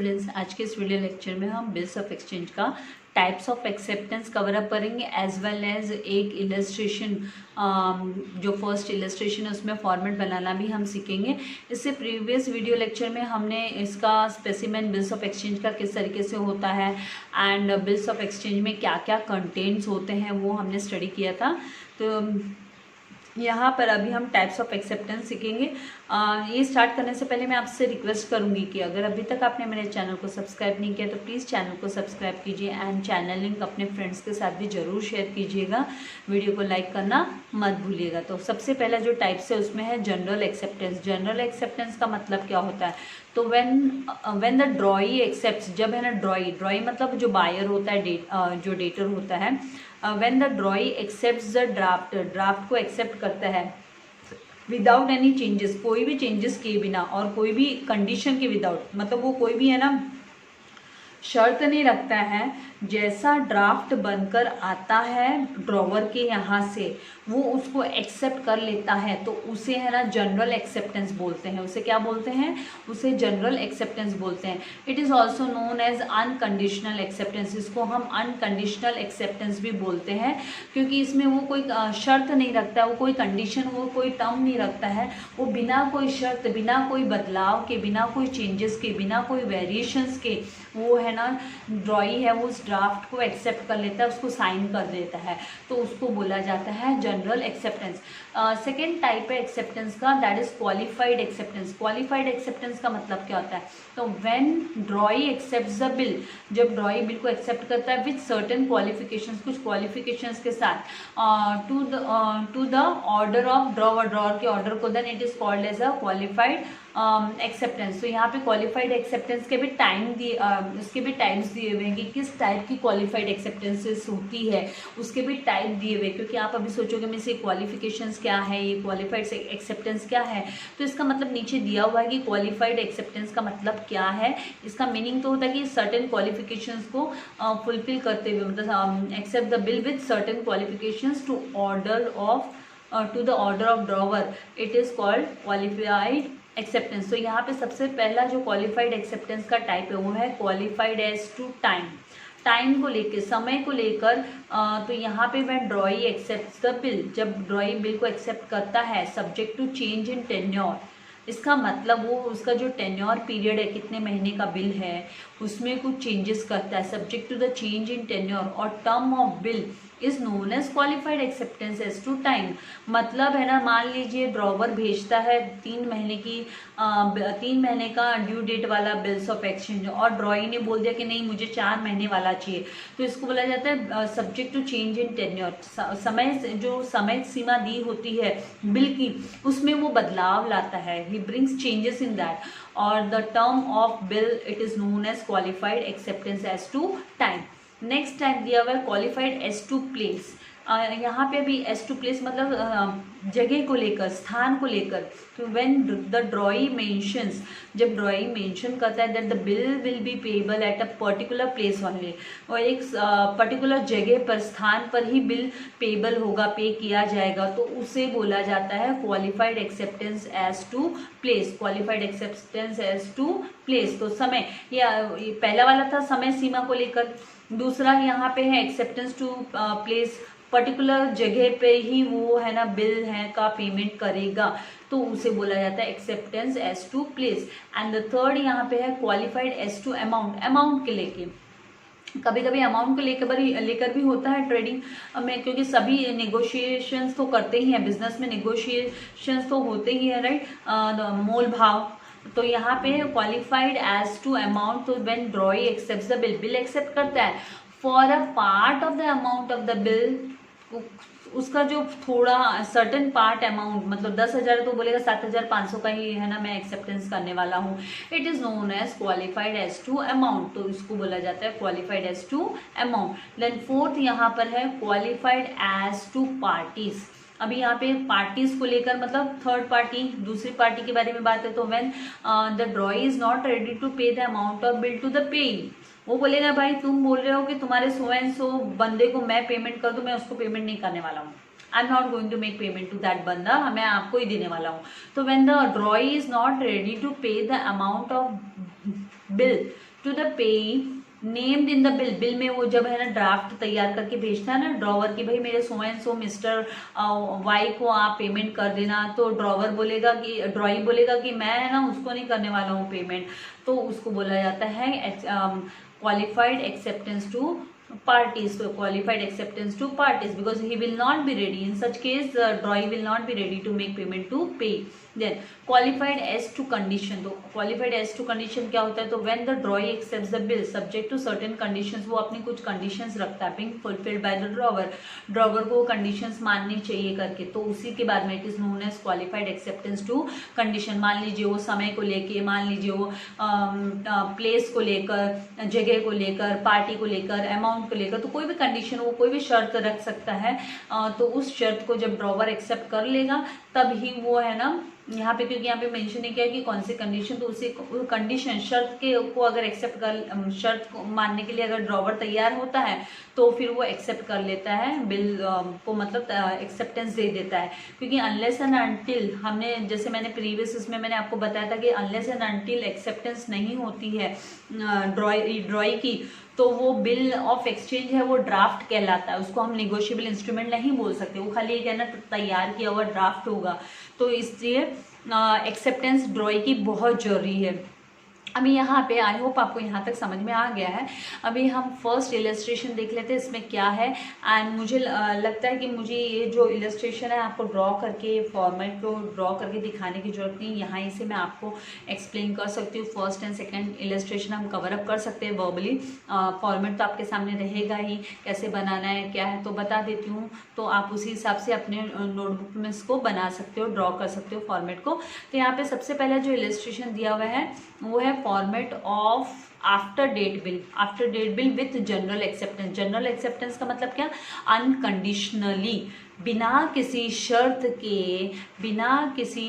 Students, आज के इस वीडियो लेक्चर में हम बिल्स ऑफ एक्सचेंज का types of acceptance cover up करेंगे एज वेल एज एक इलस्ट्रेशन, जो फर्स्ट इलस्ट्रेशन है उसमें फॉर्मेट बनाना भी हम सीखेंगे। इससे प्रीवियस वीडियो लेक्चर में हमने इसका स्पेसिमेन बिल्स ऑफ एक्सचेंज का किस तरीके से होता है एंड बिल्स ऑफ एक्सचेंज में क्या क्या कंटेंट्स होते हैं वो हमने स्टडी किया था। तो यहाँ पर अभी हम टाइप्स ऑफ एक्सेप्टेंस सीखेंगे। ये स्टार्ट करने से पहले मैं आपसे रिक्वेस्ट करूँगी कि अगर अभी तक आपने मेरे चैनल को सब्सक्राइब नहीं किया तो प्लीज़ चैनल को सब्सक्राइब कीजिए एंड चैनल लिंक अपने फ्रेंड्स के साथ भी ज़रूर शेयर कीजिएगा। वीडियो को लाइक करना मत भूलिएगा। तो सबसे पहला जो टाइप्स है उसमें है जनरल एक्सेप्टेंस। जनरल एक्सेप्टेंस का मतलब क्या होता है? तो व्हेन द ड्रॉई एक्सेप्ट्स, जब है ना ड्रॉई मतलब जो बायर होता है, जो डेटर होता है, when the ड्रॉई accepts the draft को एक्सेप्ट करता है विदाउट एनी चेंजेस, कोई भी चेंजेस किए बिना और कोई भी कंडीशन के विदाउट, मतलब वो कोई भी है ना शर्त नहीं रखता है, जैसा ड्राफ्ट बनकर आता है ड्रॉवर के यहाँ से वो उसको एक्सेप्ट कर लेता है तो उसे है ना जनरल एक्सेप्टेंस बोलते हैं। उसे क्या बोलते हैं? उसे जनरल एक्सेप्टेंस बोलते हैं। It is also known as unconditional acceptance. इसको हम अनकंडीशनल एक्सेप्टेंस भी बोलते हैं क्योंकि इसमें वो कोई शर्त नहीं रखता, वो कोई कंडीशन, वो कोई टर्म नहीं रखता है। वो बिना कोई शर्त, बिना कोई बदलाव के, बिना कोई चेंजेस के, बिना कोई वेरिएशंस के वो है ना ड्रॉई है वो उस ड्राफ्ट को एक्सेप्ट कर लेता है, उसको साइन कर देता है, तो उसको बोला जाता है जनरल एक्सेप्टेंस। सेकेंड टाइप है एक्सेप्टेंस का, that is qualified acceptance. Qualified acceptance का मतलब क्या होता है? तो when drawee accepts the bill, जब ड्रॉई बिल को एक्सेप्ट करता है विथ सर्टेन क्वालिफिकेशंस, कुछ क्वालिफिकेशंस के साथ, to the order of drawer, drawer के ऑर्डर को, then it is called as a qualified acceptance. तो यहाँ पे क्वालिफाइड एक्सेप्टेंस के भी इसके भी टाइप्स दिए हुए हैं कि किस टाइप की क्वालिफाइड एक्सेप्टेंसेस होती है, उसके भी टाइप दिए हुए। क्योंकि आप अभी सोचोगे में से क्वालिफिकेशंस क्या है, ये क्वालिफाइड एक्सेप्टेंस क्या है, तो इसका मतलब नीचे दिया हुआ है कि क्वालिफाइड एक्सेप्टेंस का मतलब क्या है। इसका मीनिंग तो होता है कि सर्टेन क्वालिफिकेशंस को फुलफिल करते हुए, मतलब accept the bill with certain qualifications to the order of drawer, it is called qualified acceptance. तो यहाँ पे सबसे पहला जो क्वालिफाइड एक्सेप्टेंस का टाइप है वो है qualified as to time. Time को लेकर, समय को लेकर, तो यहाँ पे वह ड्रॉई एक्सेप्ट्स द बिल, जब ड्रॉई बिल को एक्सेप्ट करता है subject to change in tenure. इसका मतलब वो उसका जो टेन्योर पीरियड है, कितने महीने का बिल है, उसमें कुछ चेंजेस करता है subject to the change in tenure, और term of bill is known as qualified acceptance as to time. मतलब है ना, मान लीजिए ड्रॉवर भेजता है 3 महीने का ड्यू डेट वाला बिल्स ऑफ एक्सचेंज और ड्रॉई ने बोल दिया कि नहीं मुझे 4 महीने वाला चाहिए, तो इसको बोला जाता है subject to change in tenure. जो समय सीमा दी होती है बिल की उसमें वो बदलाव लाता है, he brings changes in that, और the term of bill it is known as qualified acceptance as to time. Next type दिया हुआ है क्वालिफाइड एज टू प्लेस। यहाँ पे भी एज टू प्लेस मतलब जगह को लेकर, स्थान को लेकर। तो व्हेन द ड्रॉई मेंशंस, जब ड्रॉई मेंशन करता है that the bill will be payable at a particular place only, और एक पर्टिकुलर जगह पर, स्थान पर ही बिल पेएबल होगा, पे किया जाएगा, तो उसे बोला जाता है qualified acceptance as to place. Qualified acceptance as to place. तो समय, या पहला वाला था समय सीमा को लेकर, दूसरा यहाँ पे है एक्सेप्टेंस टू प्लेस, पर्टिकुलर जगह पे ही वो है ना बिल है का पेमेंट करेगा, तो उसे बोला जाता है acceptance as to place. And the third यहाँ पे है qualified as to amount. Amount के लेके, कभी कभी अमाउंट को लेकर भी होता है ट्रेडिंग में, क्योंकि सभी नेगोशिएशंस तो करते ही हैं, बिजनेस में नेगोशिएशंस तो होते ही है, राइट, मोल भाव। तो यहाँ पे क्वालिफाइड एज टू अमाउंट, तो when drawee accepts the bill, bill accept करता है for a part of the amount of the bill, उसका जो थोड़ा सर्टेन पार्ट अमाउंट, मतलब 10,000 तो बोलेगा 7,500 का ही है ना मैं एक्सेप्टेंस करने वाला हूँ, it is known as qualified as to amount, तो इसको बोला जाता है qualified as to amount. Then fourth यहाँ पर है क्वालिफाइड एज टू पार्टीज। अभी यहाँ पे पार्टीज को लेकर, मतलब थर्ड पार्टी, दूसरी पार्टी के बारे में बात है, तो when the drawee is not ready to pay the amount of bill to the payee, वो बोलेगा भाई तुम बोल रहे हो कि तुम्हारे सो एंड सो बंदे को मैं पेमेंट कर दूं, मैं उसको पेमेंट नहीं करने वाला हूँ, I am not going to make payment to that बंदा, मैं आपको ही देने वाला हूँ। तो when the drawee is not ready to pay the amount of bill to the payee named in the bill. Bill में वो जब है ना ड्राफ्ट तैयार करके भेजता है ना ड्रॉवर की, भाई मेरे so and so mister Y को आप पेमेंट कर देना, तो ड्रॉवर बोलेगा कि ड्रॉई बोलेगा कि मैं है ना उसको नहीं करने वाला हूँ पेमेंट, तो उसको बोला जाता है qualified acceptance to parties. So qualified acceptance to parties, because he will not be ready in such case, drawee will not be ready to make payment to pay. Then qualified as to condition. तो qualified as to condition क्या होता है, तो when the drawee accepts the bill subject to certain conditions, वो अपनी कुछ conditions रखता है being fulfilled by the drawer, drawer को conditions माननी चाहिए करके, तो उसी के बाद में it is known as qualified acceptance to condition. मान लीजिए वो समय को लेके, मान लीजिए वो प्लेस को लेकर, जगह को लेकर, पार्टी को लेकर, अमाउंट को लेकर, तो कोई भी कंडीशन, वो कोई भी शर्त रख सकता है, तो उस शर्त को जब ड्रॉवर एक्सेप्ट कर लेगा तब ही वो है ना यहाँ पे, क्योंकि यहाँ पे मेंशन नहीं किया कि कौन सी कंडीशन, तो उसी कंडीशन शर्त के को अगर एक्सेप्ट कर, शर्त को मानने के लिए अगर ड्रॉवर तैयार होता है तो फिर वो एक्सेप्ट कर लेता है बिल को, मतलब एक्सेप्टेंस दे देता है। क्योंकि अनलेस एंड अनटिल, हमने जैसे मैंने प्रीवियस इसमें मैंने आपको बताया था कि अनलेस एंड अनटिल एक्सेप्टेंस नहीं होती है ड्रॉई की, तो वो बिल ऑफ एक्सचेंज है वो ड्राफ्ट कहलाता है, उसको हम निगोशिएबल इंस्ट्रूमेंट नहीं बोल सकते, वो खाली एक है ना तैयार किया हुआ ड्राफ्ट होगा। तो इसलिए एक्सेप्टेंस ड्रॉई की बहुत जरूरी है। अभी यहाँ पे आई होप आपको यहाँ तक समझ में आ गया है। अभी हम फर्स्ट इलस्ट्रेशन देख लेते हैं इसमें क्या है, एंड मुझे लगता है कि मुझे ये जो इलस्ट्रेशन है आपको ड्रॉ करके, फॉर्मेट को ड्रॉ करके दिखाने की जरूरत नहीं, यहाँ ही से मैं आपको एक्सप्लेन कर सकती हूँ। फर्स्ट एंड सेकंड इलस्ट्रेशन हम कवर अप कर सकते हैं वर्बली, फॉर्मेट तो आपके सामने रहेगा ही, कैसे बनाना है क्या है तो बता देती हूँ, तो आप उसी हिसाब से अपने नोटबुक में इसको बना सकते हो, ड्रॉ कर सकते हो फॉर्मेट को। तो यहाँ पे सबसे पहला जो इलस्ट्रेशन दिया हुआ है वो है format of after date bill, after date bill with general acceptance. General acceptance का मतलब क्या, अनकंडीशनली, बिना किसी शर्त के, बिना किसी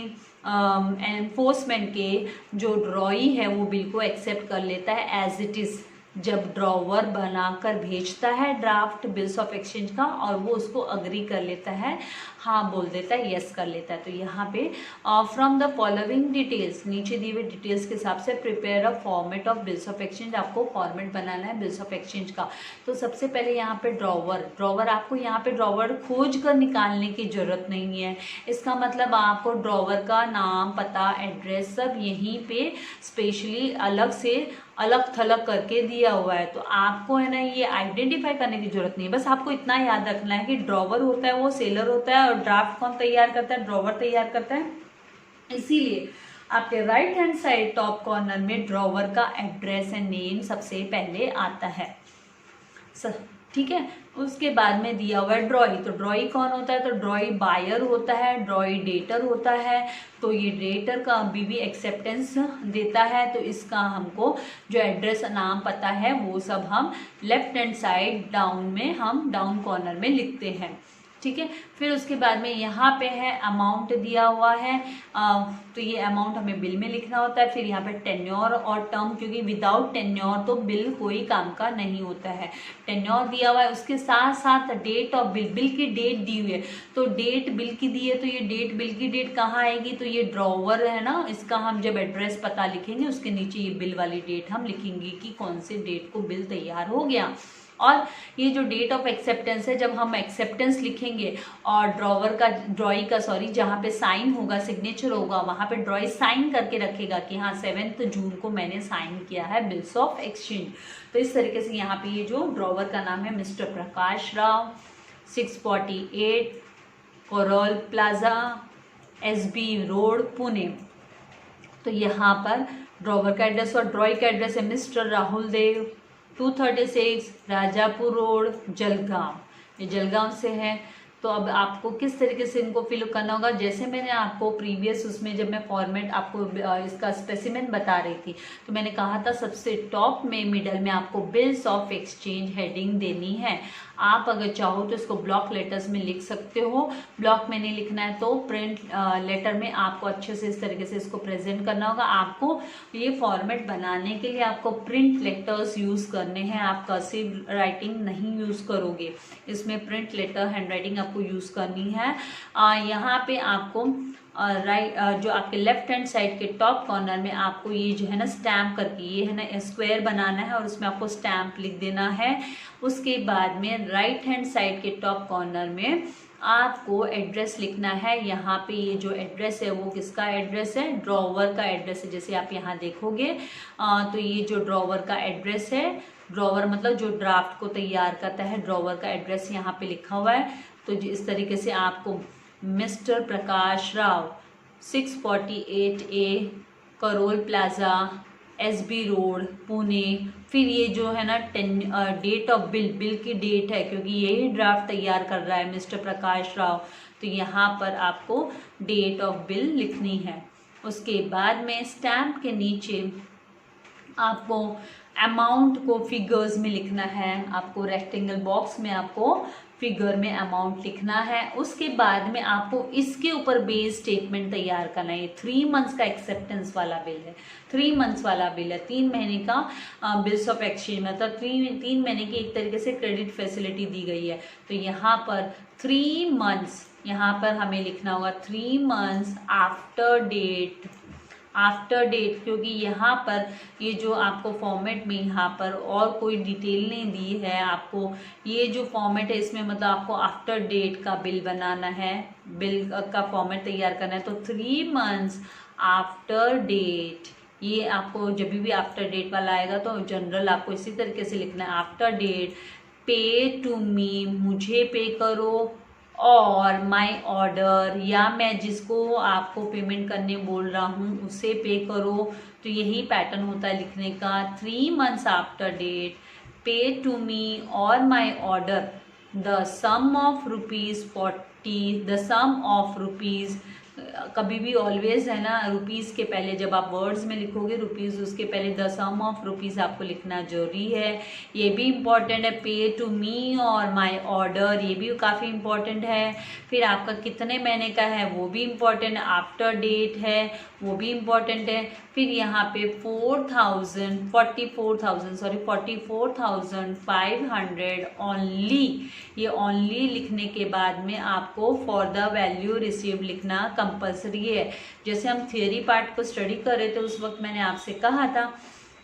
एनफोर्समेंट के जो ड्रॉई है वो बिल को एक्सेप्ट कर लेता है एज इट इज़। जब ड्रॉवर बनाकर भेजता है ड्राफ्ट बिल्स ऑफ एक्सचेंज का और वो उसको अग्री कर लेता है, हाँ बोल देता है, यस कर लेता है। तो यहाँ पे फ्रॉम द फॉलोइंग डिटेल्स, नीचे दिए हुए डिटेल्स के हिसाब से prepare a format of bills of exchange, आपको फॉर्मेट बनाना है बिल्स ऑफ एक्सचेंज का। तो सबसे पहले यहाँ पे ड्रॉवर आपको यहाँ पे ड्रॉवर खोज कर निकालने की जरूरत नहीं है। इसका मतलब आपको ड्रॉवर का नाम, पता, एड्रेस सब यहीं पे स्पेशली अलग से अलग थलग करके दिया हुआ है, तो आपको है ना ये आइडेंटिफाई करने की जरूरत नहीं है। बस आपको इतना याद रखना है कि ड्रॉवर होता है वो सेलर होता है, और ड्राफ्ट कौन तैयार करता है, ड्रॉवर तैयार करता है। इसीलिए आपके right hand side top corner में ड्रॉवर का एड्रेस एंड नेम सबसे पहले आता है, ठीक है। उसके बाद में दिया हुआ है ड्रॉई, तो ड्रॉई कौन होता है, तो ड्रॉई बायर होता है, ड्रॉई डेटर होता है। तो ये डेटर का अभी भी एक्सेप्टेंस देता है, तो इसका हमको जो एड्रेस, नाम, पता है वो सब हम लेफ्ट हैंड साइड डाउन में, हम डाउन कॉर्नर में लिखते हैं, ठीक है। फिर उसके बाद में यहाँ पे है अमाउंट दिया हुआ है, तो ये अमाउंट हमें बिल में लिखना होता है। फिर यहाँ पे टेन्योर और टर्म, क्योंकि विदाउट टेन्योर तो बिल कोई काम का नहीं होता है। टेन्योर दिया हुआ है, उसके साथ साथ डेट ऑफ बिल, बिल की डेट दी हुई है, तो डेट बिल की दी है, तो ये डेट, बिल की डेट कहाँ आएगी, तो ये ड्रॉवर है ना, इसका हम जब एड्रेस पता लिखेंगे उसके नीचे ये बिल वाली डेट हम लिखेंगे कि कौन से डेट को बिल तैयार हो गया। और ये जो डेट ऑफ एक्सेप्टेंस है, जब हम एक्सेप्टेंस लिखेंगे और ड्रॉई का जहाँ पे साइन होगा, सिग्नेचर होगा, वहाँ पे ड्रॉई साइन करके रखेगा कि हाँ 7 जून को मैंने साइन किया है बिल्स ऑफ एक्सचेंज। तो इस तरीके से यहाँ पे ये जो ड्रॉवर का नाम है mister Prakash Rao, 648 Karol plaza, SB road, Pune. तो यहाँ पर ड्रॉवर का एड्रेस और ड्रॉई का एड्रेस है मिस्टर राहुल देव, 236 राजापुर रोड, जलगांव। ये जलगांव से है। तो अब आपको किस तरीके से इनको फिल करना होगा, जैसे मैंने आपको प्रीवियस उसमें जब मैं फॉर्मेट आपको इसका स्पेसिमेन बता रही थी, तो मैंने कहा था सबसे टॉप में मिडल में आपको बिल्स ऑफ एक्सचेंज हेडिंग देनी है। आप अगर चाहो तो इसको ब्लॉक लेटर्स में लिख सकते हो, ब्लॉक में नहीं लिखना है तो प्रिंट लेटर में आपको अच्छे से इस तरीके से इसको प्रेजेंट करना होगा। आपको ये फॉर्मेट बनाने के लिए आपको प्रिंट लेटर्स यूज़ करने हैं, आप कर्सिव राइटिंग नहीं यूज़ करोगे, इसमें प्रिंट लेटर हैंड राइटिंग आपको यूज़ करनी है। यहाँ पे आपको राइट जो आपके लेफ्ट हैंड साइड के टॉप कॉर्नर में आपको ये जो है ना स्टैम्प करके ये है ना स्क्वायर बनाना है और उसमें आपको स्टैम्प लिख देना है। उसके बाद में राइट हैंड साइड के टॉप कॉर्नर में आपको एड्रेस लिखना है। यहाँ पे ये जो एड्रेस है वो किसका एड्रेस है, ड्रॉवर का एड्रेस है। जैसे आप यहाँ देखोगे तो ये जो ड्रॉवर का एड्रेस है, ड्रॉवर मतलब जो ड्राफ्ट को तैयार करता है, ड्रॉवर का एड्रेस यहाँ पे लिखा हुआ है। तो इस तरीके से आपको mister Prakash Rao 648A Karol plaza SB road Pune. फिर ये जो है ना डेट ऑफ बिल की डेट है, क्योंकि यही ड्राफ्ट तैयार कर रहा है मिस्टर प्रकाश राव, तो यहाँ पर आपको डेट ऑफ बिल लिखनी है। उसके बाद में स्टैम्प के नीचे आपको अमाउंट को फिगर्स में लिखना है। आपको रेक्टेंगल बॉक्स में आपको फिगर में अमाउंट लिखना है। उसके बाद में आपको इसके ऊपर बेस स्टेटमेंट तैयार करना है। 3 मंथ्स का एक्सेप्टेंस वाला बिल है, 3 मंथ्स वाला बिल है, 3 महीने का बिल्स ऑफ एक्सचेंज, मतलब 3 महीने की एक तरीके से क्रेडिट फैसिलिटी दी गई है। तो यहाँ पर 3 मंथ्स, यहाँ पर हमें लिखना होगा 3 मंथ्स आफ्टर डेट, क्योंकि यहाँ पर ये जो आपको फॉर्मेट में यहाँ पर और कोई डिटेल नहीं दी है आपको। ये जो फॉर्मेट है इसमें मतलब आपको आफ्टर डेट का बिल बनाना है, बिल का फॉर्मेट तैयार करना है। तो 3 मंथ्स आफ्टर डेट, ये आपको जब भी आफ्टर डेट वाला आएगा तो जनरल आपको इसी तरीके से लिखना है। आफ्टर डेट पे टू मी, मुझे पे करो, और माई ऑर्डर, या मैं जिसको आपको पेमेंट करने बोल रहा हूँ उसे पे करो। तो यही पैटर्न होता है लिखने का। 3 months after date pay to me और my order the sum of ₹40, the sum of rupees, कभी भी ऑलवेज है ना रुपीज़ के पहले जब आप वर्ड्स में लिखोगे रुपीज़, उसके पहले द सम ऑफ रुपीज़ आपको लिखना जरूरी है। ये भी इम्पॉर्टेंट है। पे टू मी और माय ऑर्डर, ये भी काफ़ी इम्पॉर्टेंट है। फिर आपका कितने महीने का है वो भी इम्पॉर्टेंट है। आफ्टर डेट है वो भी इम्पॉर्टेंट है। फिर यहाँ पे 44,500 ओनली, ये ओनली लिखने के बाद में आपको फॉर द वैल्यू रिसीव्ड लिखना कंपल्सरी है। जैसे हम थियरी पार्ट को स्टडी कर रहे थे उस वक्त मैंने आपसे कहा था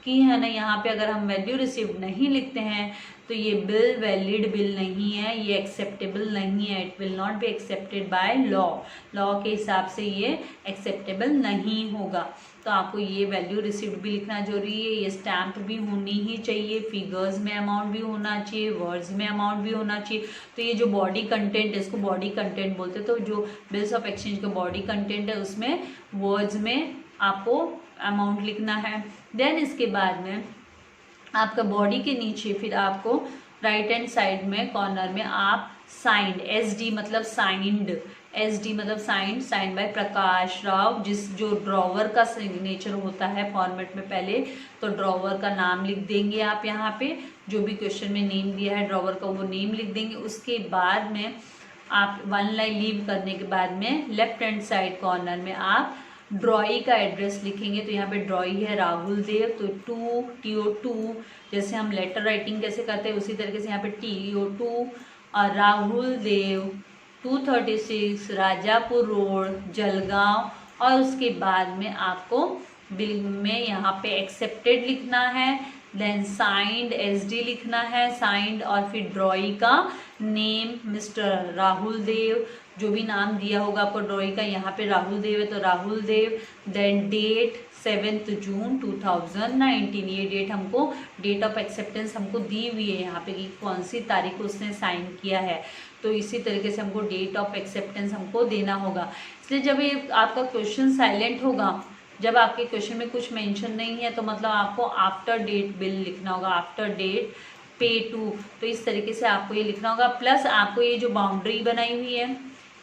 कि है ना यहाँ पे अगर हम वैल्यू रिसीव्ड नहीं लिखते हैं तो ये बिल वैलिड बिल नहीं है, ये एक्सेप्टेबल नहीं है। It will not be accepted by law, law के हिसाब से ये एक्सेप्टेबल नहीं होगा। तो आपको ये वैल्यू रिसीव्ड भी लिखना जरूरी है। ये स्टैम्प भी होनी ही चाहिए, फिगर्स में अमाउंट भी होना चाहिए, वर्ड्स में अमाउंट भी होना चाहिए। तो ये जो बॉडी कंटेंट है इसको बॉडी कंटेंट बोलते हैं। तो जो बिल्स ऑफ एक्सचेंज का बॉडी कंटेंट है उसमें वर्ड्स में आपको अमाउंट लिखना है। देन इसके बाद में आपका बॉडी के नीचे फिर आपको राइट हैंड साइड में कॉर्नर में आप साइंड, SD मतलब साइंड, SD मतलब साइंड बाय प्रकाश राव, जो ड्रॉवर का सिग्नेचर होता है फॉर्मेट में पहले तो ड्रॉवर का नाम लिख देंगे आप। यहाँ पे जो भी क्वेश्चन में नेम दिया है ड्रॉवर का वो नेम लिख देंगे। उसके बाद में आप 1 लाइन लीव करने के बाद में लेफ्ट हैंड साइड कॉर्नर में आप ड्रॉई का एड्रेस लिखेंगे। तो यहाँ पे ड्रॉई है राहुल देव, तो TO2 जैसे हम लेटर राइटिंग कैसे करते हैं उसी तरीके से यहाँ पे TO2 और राहुल देव 236 राजापुर रोड जलगांव। और उसके बाद में आपको बिल में यहाँ पे एक्सेप्टेड लिखना है। देन साइंड SD लिखना है, साइंड और फिर ड्रॉई का नेम मिस्टर राहुल देव, जो भी नाम दिया होगा आपको ड्रॉई का, यहाँ पे राहुल देव है तो राहुल देव। देन डेट 7 जून 2019, ये डेट हमको डेट ऑफ एक्सेप्टेंस हमको दी हुई है यहाँ पे कि कौन सी तारीख को उसने साइन किया है। तो इसी तरीके से हमको डेट ऑफ एक्सेप्टेंस हमको देना होगा। इसलिए जब ये आपका क्वेश्चन साइलेंट होगा, जब आपके क्वेश्चन में कुछ मेंशन नहीं है तो मतलब आपको आफ्टर डेट बिल लिखना होगा, आफ्टर डेट पे टू। तो इस तरीके से आपको ये लिखना होगा। प्लस आपको ये जो बाउंड्री बनाई हुई है,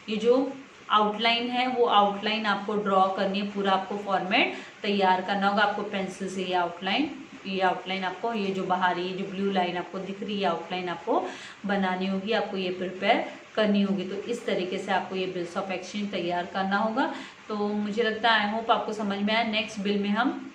ये जो आउटलाइन है वो आउटलाइन आपको ड्रॉ करनी है, पूरा आपको फॉर्मेट तैयार करना होगा। आपको पेंसिल से ये आउटलाइन आपको, ये जो बाहर ये जो ब्लू लाइन आपको दिख रही है आउटलाइन आपको बनानी होगी, आपको ये प्रिपेयर करनी होगी। तो इस तरीके से आपको ये बिल्स ऑफ एक्सचेंज तैयार करना होगा। तो मुझे लगता है आई होप आपको समझ में आया। नेक्स्ट बिल में हम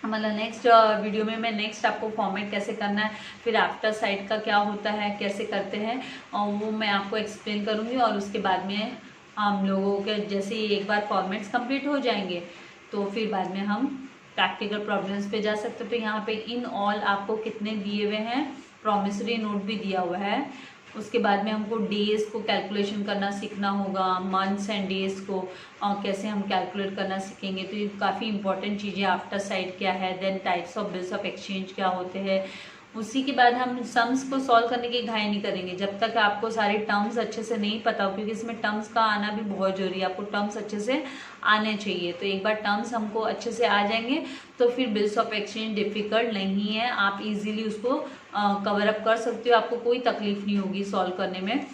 मतलब नेक्स्ट वीडियो में मैं नेक्स्ट आपको फॉर्मेट कैसे करना है, फिर आफ्टर साइड का क्या होता है, कैसे करते हैं, और वो मैं आपको एक्सप्लेन करूँगी। और उसके बाद में हम लोगों के जैसे ही एक बार फॉर्मेट्स कंप्लीट हो जाएंगे तो फिर बाद में हम प्रैक्टिकल प्रॉब्लम्स पे जा सकते हैं। तो यहाँ पे इन ऑल आपको कितने दिए हुए हैं, प्रॉमिसरी नोट भी दिया हुआ है। उसके बाद में हमको डेज को कैलकुलेशन करना सीखना होगा, मंथ्स एंड डेज को कैसे हम कैलकुलेट करना सीखेंगे। तो ये काफ़ी इंपॉर्टेंट चीज़ें, आफ्टर साइड क्या है, then types of bills of exchange क्या होते हैं। उसी के बाद हम सम्स को सॉल्व करने की घाई नहीं करेंगे जब तक आपको सारे टर्म्स अच्छे से नहीं पता हो, क्योंकि इसमें टर्म्स का आना भी बहुत जरूरी है। आपको टर्म्स अच्छे से आने चाहिए। तो एक बार टर्म्स हमको अच्छे से आ जाएंगे तो फिर बिल्स ऑफ एक्सचेंज डिफिकल्ट नहीं है, आप इजीली उसको कवर अप कर सकते हो, आपको कोई तकलीफ नहीं होगी सॉल्व करने में।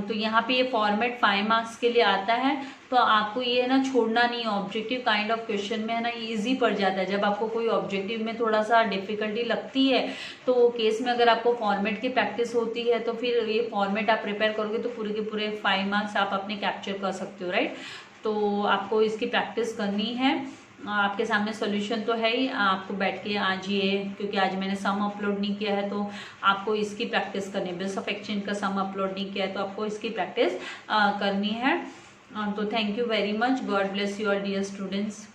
तो यहाँ पे ये फॉर्मेट 5 मार्क्स के लिए आता है। तो आपको ये ना छोड़ना नहीं है, ऑब्जेक्टिव काइंड ऑफ क्वेश्चन में है ना इजी पड़ जाता है। जब आपको कोई ऑब्जेक्टिव में थोड़ा सा डिफिकल्टी लगती है तो वो केस में अगर आपको फॉर्मेट की प्रैक्टिस होती है तो फिर ये फॉर्मेट आप प्रिपेयर करोगे तो पूरे के पूरे 5 मार्क्स आप अपने कैप्चर कर सकते हो, राइट। तो आपको इसकी प्रैक्टिस करनी है। आपके सामने सॉल्यूशन तो है ही, आपको बैठ के आज ये, क्योंकि आज मैंने सम अपलोड नहीं किया है तो आपको इसकी प्रैक्टिस करनी है। बिल्स ऑफ एक्सचेंज का सम अपलोड नहीं किया है तो आपको इसकी प्रैक्टिस करनी है। तो thank you very much, God bless you all dear students.